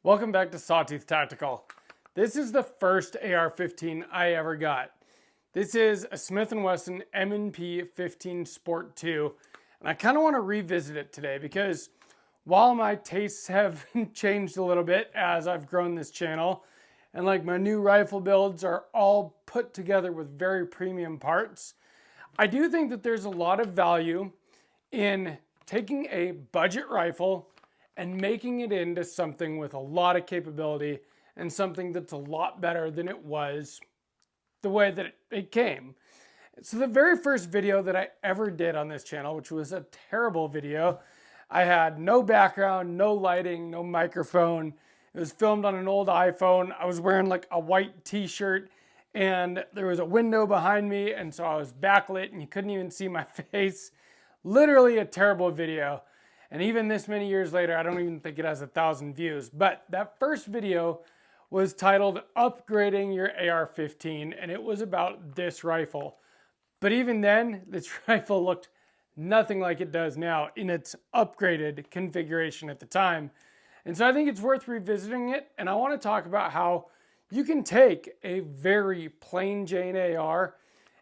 Welcome back to Sawtooth Tactical. This is the first AR-15 I ever got. This is a Smith & Wesson M&P 15 Sport 2, and I kind of want to revisit it today because while my tastes have changed a little bit as I've grown this channel, and like my new rifle builds are all put together with very premium parts, I do think that there's a lot of value in taking a budget rifle and making it into something with a lot of capability and something that's a lot better than it was the way that it came. So the very first video that I ever did on this channel, which was a terrible video, I had no background, no lighting, no microphone. It was filmed on an old iPhone. I was wearing like a white t-shirt and there was a window behind me, and so I was backlit and you couldn't even see my face. Literally a terrible video. And even this many years later, I don't even think it has 1,000 views. But that first video was titled Upgrading Your AR-15, and it was about this rifle. But even then, this rifle looked nothing like it does now in its upgraded configuration at the time. And so I think it's worth revisiting it, and I want to talk about how you can take a very plain Jane AR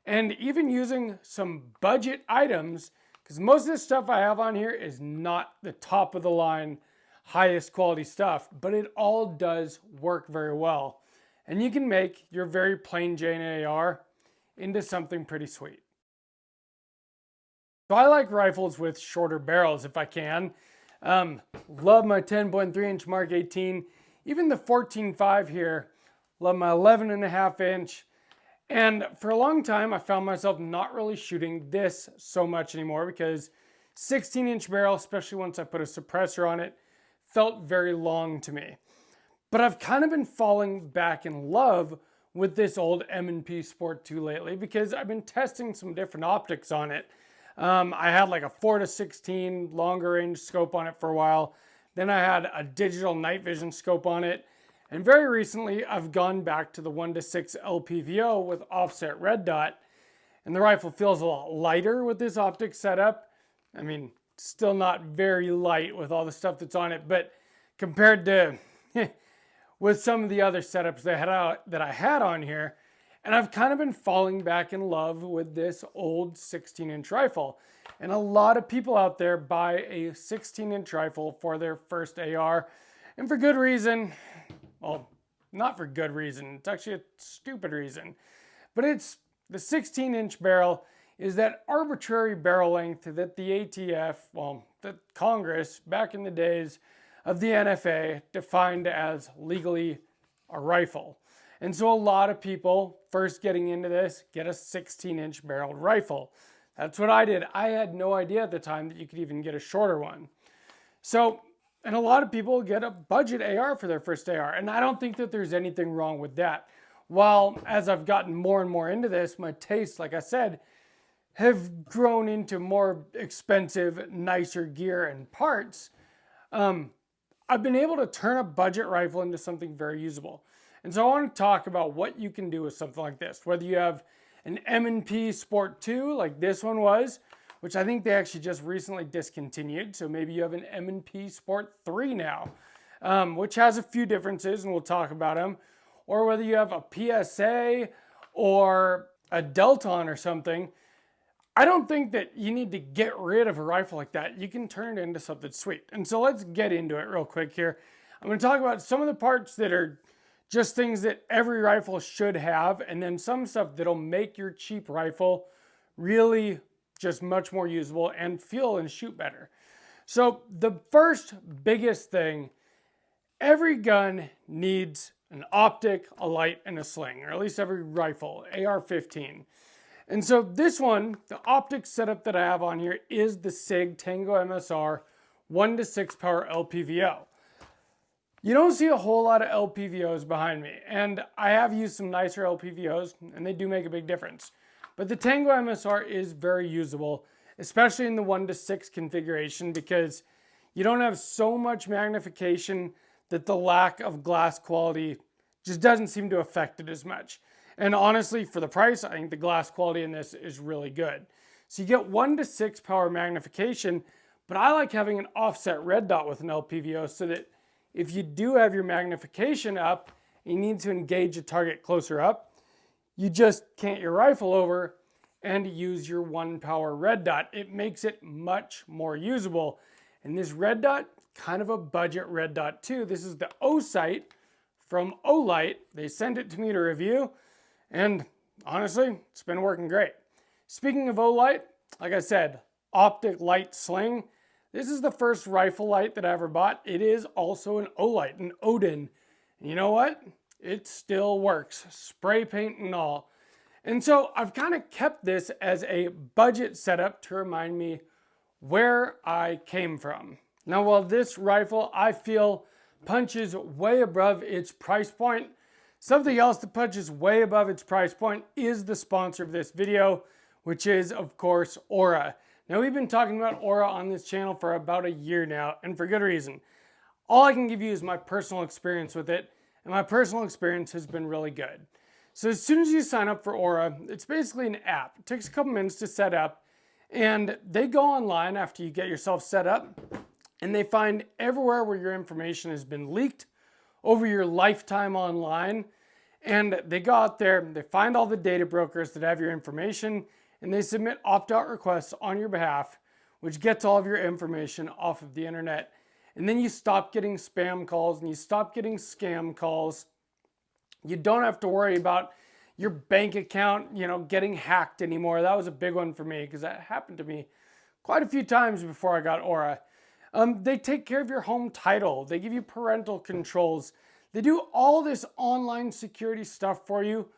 and even using some budget items, because most of the stuff I have on here is not the top of the line, highest quality stuff, but it all does work very well. And you can make your very plain Jane AR into something pretty sweet. So I like rifles with shorter barrels if I can. Love my 10.3 inch Mark 18, even the 14.5 here. Love my 11.5 inch. And for a long time, I found myself not really shooting this so much anymore because 16-inch barrel, especially once I put a suppressor on it, felt very long to me. But I've kind of been falling back in love with this old M&P Sport 2 lately because I've been testing some different optics on it. I had like a 4-16 longer range scope on it for a while. Then I had a digital night vision scope on it. And very recently, I've gone back to the 1:6 LPVO with offset red dot, and the rifle feels a lot lighter with this optic setup. I mean, still not very light with all the stuff that's on it, but compared to with some of the other setups that I had on here, and I've kind of been falling back in love with this old 16-inch rifle. And a lot of people out there buy a 16-inch rifle for their first AR, and for good reason. Well, not for good reason. It's actually a stupid reason. But it's the 16-inch barrel is that arbitrary barrel length that the ATF, well, the Congress back in the days of the NFA defined as legally a rifle. And so a lot of people first getting into this get a 16-inch barreled rifle. That's what I did. I had no idea at the time that you could even get a shorter one. So, and a lot of people get a budget AR for their first AR, and I don't think that there's anything wrong with that. While as I've gotten more and more into this, my tastes, like I said, have grown into more expensive, nicer gear and parts, I've been able to turn a budget rifle into something very usable. And so I want to talk about what you can do with something like this. Whether you have an M&P Sport 2, like this one was, which I think they actually just recently discontinued. So maybe you have an M&P Sport 3 now, which has a few differences, and we'll talk about them. Or whether you have a PSA or a Delton or something, I don't think that you need to get rid of a rifle like that. You can turn it into something sweet. And so let's get into it real quick here. I'm going to talk about some of the parts that are just things that every rifle should have, and then some stuff that'll make your cheap rifle really just much more usable and feel and shoot better. So the first biggest thing, every gun needs an optic, a light, and a sling, or at least every rifle, AR-15. And so this one, the optic setup that I have on here is the SIG Tango MSR 1:6 power LPVO. You don't see a whole lot of LPVOs behind me, and I have used some nicer LPVOs, and they do make a big difference. But the Tango MSR is very usable, especially in the 1:6 configuration, because you don't have so much magnification that the lack of glass quality just doesn't seem to affect it as much. And honestly, for the price, I think the glass quality in this is really good. So you get 1:6 power magnification, but I like having an offset red dot with an LPVO so that if you do have your magnification up, you need to engage a target closer up, you just cant your rifle over and use your 1-power red dot. It makes it much more usable. And this red dot, kind of a budget red dot too. This is the Osight from Olight. They sent it to me to review, and honestly, it's been working great. Speaking of Olight, like I said, optic light sling. This is the first rifle light that I ever bought. It is also an Olight, an Odin. And you know what? It still works, spray paint and all. And so I've kind of kept this as a budget setup to remind me where I came from. Now, while this rifle I feel punches way above its price point, something else that punches way above its price point is the sponsor of this video, which is, of course, Aura. Now, we've been talking about Aura on this channel for about a year now, and for good reason. All I can give you is my personal experience with it, and my personal experience has been really good. So as soon as you sign up for Aura, it's basically an app. It takes a couple minutes to set up, and they go online after you get yourself set up, and they find everywhere where your information has been leaked over your lifetime online, and they go out there, they find all the data brokers that have your information, and they submit opt-out requests on your behalf, which gets all of your information off of the internet. And then you stop getting spam calls and you stop getting scam calls. You don't have to worry about your bank account, getting hacked anymore. That was a big one for me because that happened to me quite a few times before I got Aura. They take care of your home title. They give you parental controls. They do all this online security stuff for you,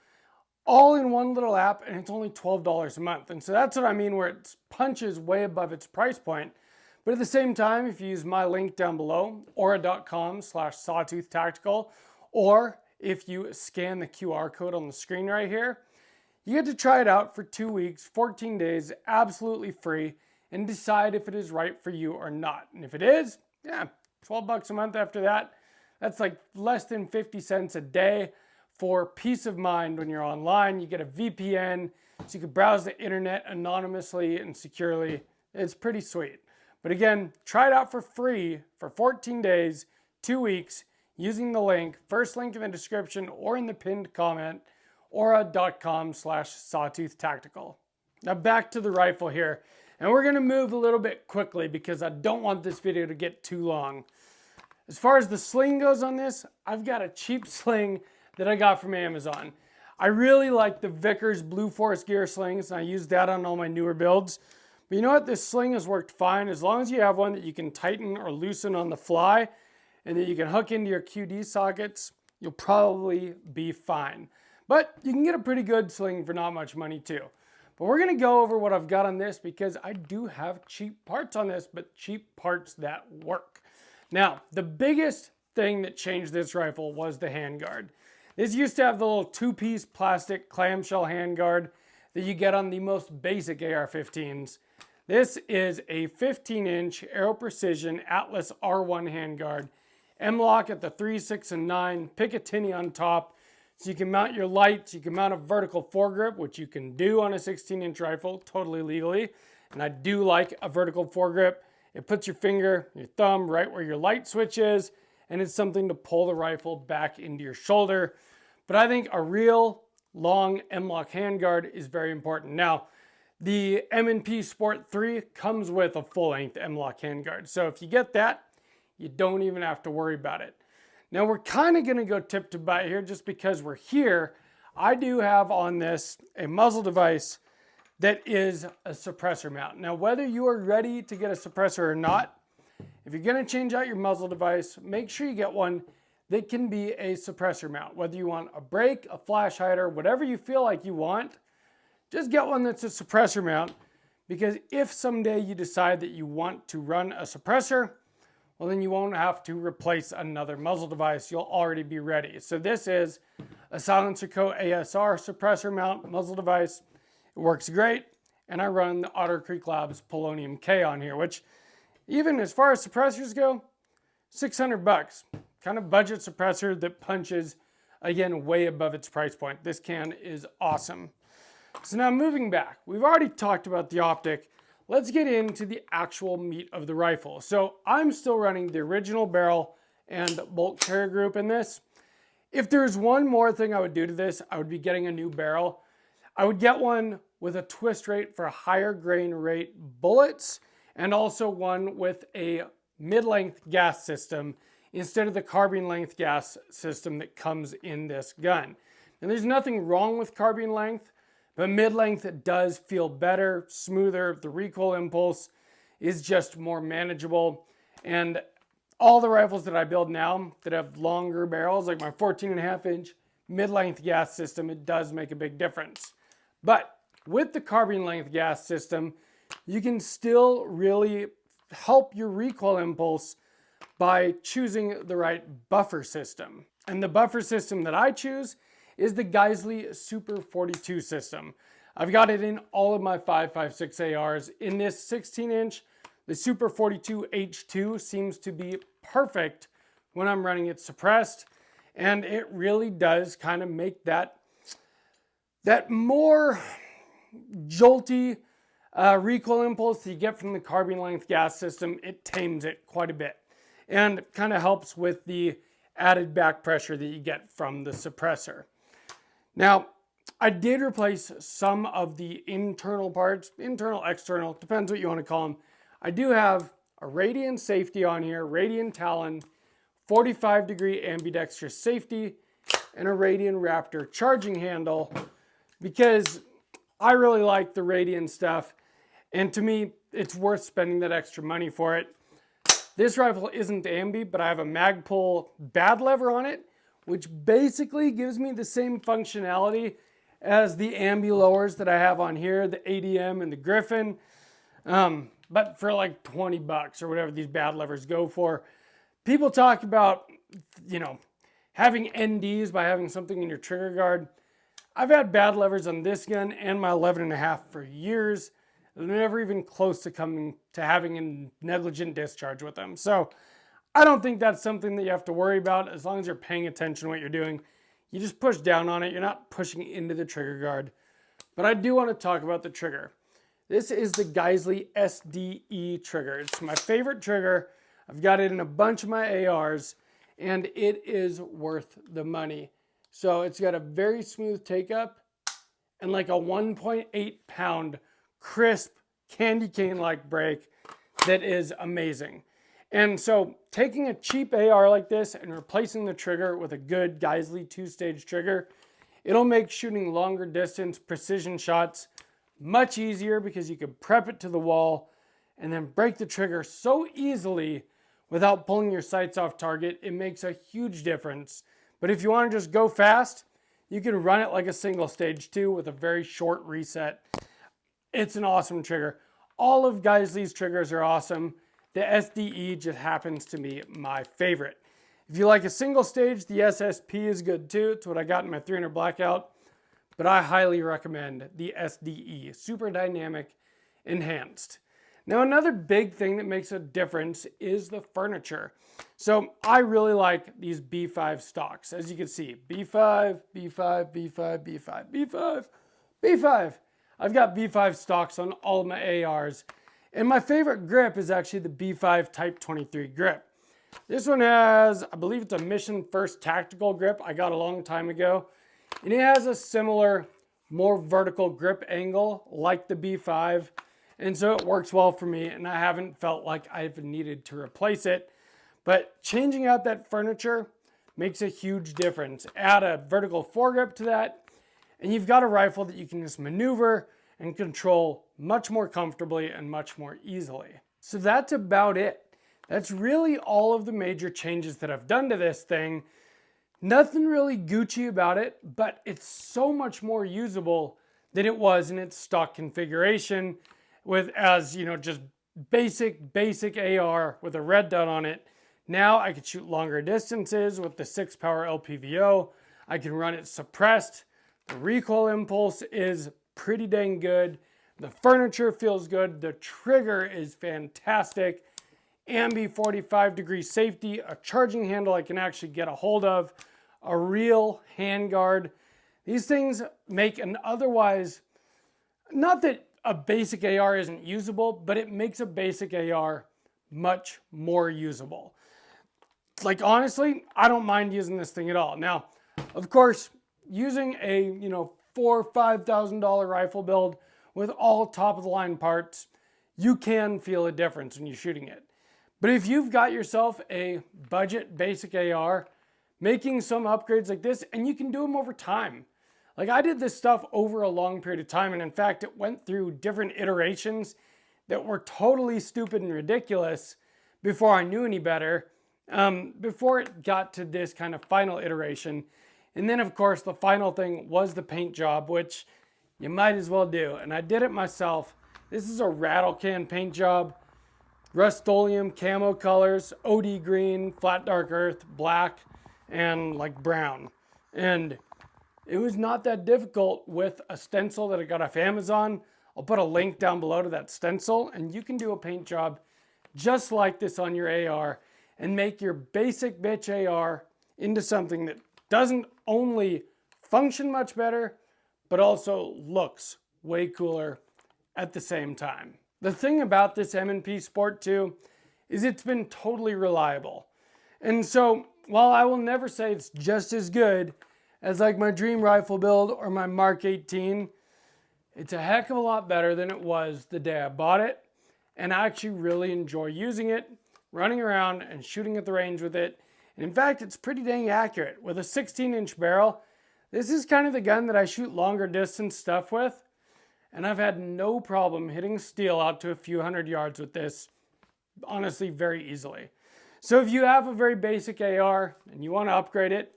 all in one little app, and it's only $12 a month. And so that's what I mean, where it punches way above its price point. But at the same time, if you use my link down below, aura.com/sawtooth-tactical, or if you scan the QR code on the screen right here, you get to try it out for 2 weeks, 14 days, absolutely free, and decide if it is right for you or not. And if it is, yeah, 12 bucks a month after that. That's like less than 50 cents a day for peace of mind when you're online. You get a VPN, so you can browse the internet anonymously and securely. It's pretty sweet. But again, try it out for free for 14 days, 2 weeks, using the link, first link in the description or in the pinned comment, aura.com/sawtooth-tactical. Now back to the rifle here. And we're gonna move a little bit quickly because I don't want this video to get too long. As far as the sling goes on this, I've got a cheap sling that I got from Amazon. I really like the Vickers Blue Force gear slings, and I use that on all my newer builds. But you know what? This sling has worked fine as long as you have one that you can tighten or loosen on the fly and that you can hook into your QD sockets, you'll probably be fine. But you can get a pretty good sling for not much money too. But we're gonna go over what I've got on this because I do have cheap parts on this, but cheap parts that work. Now, the biggest thing that changed this rifle was the handguard. This used to have the little 2-piece plastic clamshell handguard that you get on the most basic AR-15s. This is a 15-inch Aero Precision Atlas R1 handguard. M-lock at the 3, 6, and 9, Picatinny on top, so you can mount your lights, you can mount a vertical foregrip, which you can do on a 16-inch rifle, totally legally. And I do like a vertical foregrip. It puts your finger, your thumb right where your light switch is, and it's something to pull the rifle back into your shoulder. But I think a real long M-lock handguard is very important. Now, the M&P Sport 3 comes with a full-length M-lock handguard. So if you get that, you don't even have to worry about it. Now we're kind of going to go tip to bite here just because we're here. I do have on this a muzzle device that is a suppressor mount. Now whether you are ready to get a suppressor or not, if you're going to change out your muzzle device, make sure you get one that can be a suppressor mount. Whether you want a brake, a flash hider, whatever you feel like you want, just get one that's a suppressor mount, because if someday you decide that you want to run a suppressor, well then you won't have to replace another muzzle device. You'll already be ready. So this is a Silencer Co. ASR suppressor mount muzzle device. It works great, and I run the Otter Creek Labs Polonium K on here, which even as far as suppressors go, 600 bucks. Kind of budget suppressor that punches, again, way above its price point. This can is awesome. So now moving back, we've already talked about the optic. Let's get into the actual meat of the rifle. So I'm still running the original barrel and bolt carrier group in this. If there's one more thing I would do to this, I would be getting a new barrel. I would get one with a twist rate for higher grain rate bullets, and also one with a mid-length gas system instead of the carbine length gas system that comes in this gun. And there's nothing wrong with carbine length, but mid-length does feel better, smoother. The recoil impulse is just more manageable. And all the rifles that I build now that have longer barrels, like my 14.5-inch mid-length gas system, it does make a big difference. But with the carbine length gas system, you can still really help your recoil impulse by choosing the right buffer system. And the buffer system that I choose is the Geissele Super 42 system. I've got it in all of my 5.56 ARs. In this 16-inch, the Super 42 H2 seems to be perfect when I'm running it suppressed, and it really does kind of make that more jolty recoil impulse that you get from the carbine length gas system. It tames it quite a bit and kind of helps with the added back pressure that you get from the suppressor. Now, I did replace some of the internal parts, internal, external, depends what you want to call them. I do have a Radian safety on here, Radian Talon, 45-degree ambidextrous safety, and a Radian Raptor charging handle, because I really like the Radian stuff, and to me, it's worth spending that extra money for it. This rifle isn't ambi, but I have a Magpul bad lever on it, which basically gives me the same functionality as the ambi lowers that I have on here, the ADM and the Griffin, but for like 20 bucks or whatever these bad levers go for. People talk about, having NDs by having something in your trigger guard. I've had bad levers on this gun and my 11.5 for years. They're never even close to coming to having a negligent discharge with them. So I don't think that's something that you have to worry about as long as you're paying attention to what you're doing. You just push down on it. You're not pushing into the trigger guard. But I do want to talk about the trigger. This is the Geissele SDE trigger. It's my favorite trigger. I've got it in a bunch of my ARs, and it is worth the money. So it's got a very smooth take up and like a 1.8 pound crisp candy cane like break that is amazing. And so taking a cheap AR like this and replacing the trigger with a good Geissele 2-stage trigger, it'll make shooting longer distance precision shots much easier, because you can prep it to the wall and then break the trigger so easily without pulling your sights off target. It makes a huge difference. But if you want to just go fast, you can run it like a single stage too with a very short reset. It's an awesome trigger. All of Geissele's triggers are awesome. The SDE just happens to be my favorite. If you like a single stage, the SSP is good too. It's what I got in my 300 Blackout. But I highly recommend the SDE, Super Dynamic Enhanced. Now, another big thing that makes a difference is the furniture. So I really like these B5 stocks. As you can see, B5, B5, B5, B5, B5, B5. I've got B5 stocks on all of my ARs. And my favorite grip is actually the B5 Type 23 grip. This one has, I believe it's a Mission First tactical grip I got a long time ago. And it has a similar, more vertical grip angle like the B5. And so it works well for me, and I haven't felt like I've needed to replace it. But changing out that furniture makes a huge difference. Add a vertical foregrip to that, and you've got a rifle that you can just maneuver and control much more comfortably and much more easily. So that's about it. That's really all of the major changes that I've done to this thing. Nothing really Gucci about it, but it's so much more usable than it was in its stock configuration with, just basic AR with a red dot on it. Now I could shoot longer distances with the 6-power LPVO. I can run it suppressed. The recoil impulse is pretty dang good. The furniture feels good. The trigger is fantastic. Ambi 45-degree safety, a charging handle I can actually get a hold of, a real handguard. These things make an otherwise, not that a basic AR isn't usable, but it makes a basic AR much more usable. like honestly, I don't mind using this thing at all. Now, of course, using a, $4,000 or $5,000 rifle build with all top of the line parts, you can feel a difference when you're shooting it. But if you've got yourself a budget basic AR, making some upgrades like this, and you can do them over time. Like I did this stuff over a long period of time, and in fact, it went through different iterations that were totally stupid and ridiculous before I knew any better, before it got to this kind of final iteration. And then of course, the final thing was the paint job, which you might as well do. And I did it myself. This is a Rattle can paint job. Rust-Oleum camo colors, OD green, flat dark earth, black, and like brown. And it was not that difficult with a stencil that I got off Amazon. I'll put a link down below to that stencil, and you can do a paint job just like this on your AR and make your basic bitch AR into something that doesn't only function much better, but also looks way cooler at the same time. The thing about this M&P Sport 2 is it's been totally reliable. And so while I will never say it's just as good as like my dream rifle build or my Mark 18, it's a heck of a lot better than it was the day I bought it. And I actually really enjoy using it, running around and shooting at the range with it. And in fact, it's pretty dang accurate. With a 16-inch barrel, this is kind of the gun that I shoot longer distance stuff with. And I've had no problem hitting steel out to a few hundred yards with this, honestly, very easily. So if you have a very basic AR and you want to upgrade it,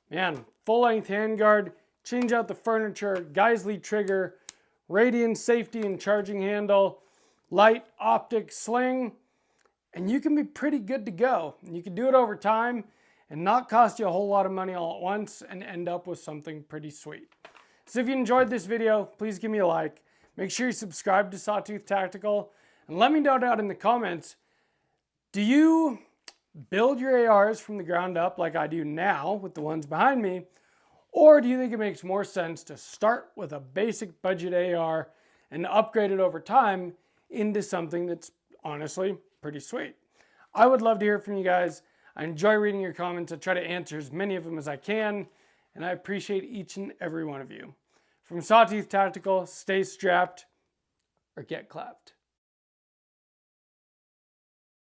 man, full-length handguard, change out the furniture, Geisley trigger, Radian safety and charging handle, light optic sling, and you can be pretty good to go. And you can do it over time and not cost you a whole lot of money all at once and end up with something pretty sweet. So if you enjoyed this video, please give me a like. Make sure you subscribe to Sawtooth Tactical, and let me know down in the comments, do you build your ARs from the ground up like I do now with the ones behind me? Or do you think it makes more sense to start with a basic budget AR and upgrade it over time into something that's honestly pretty sweet? I would love to hear from you guys. I enjoy reading your comments. I try to answer as many of them as I can, and I appreciate each and every one of you. From Sawtooth Tactical, stay strapped or get clapped.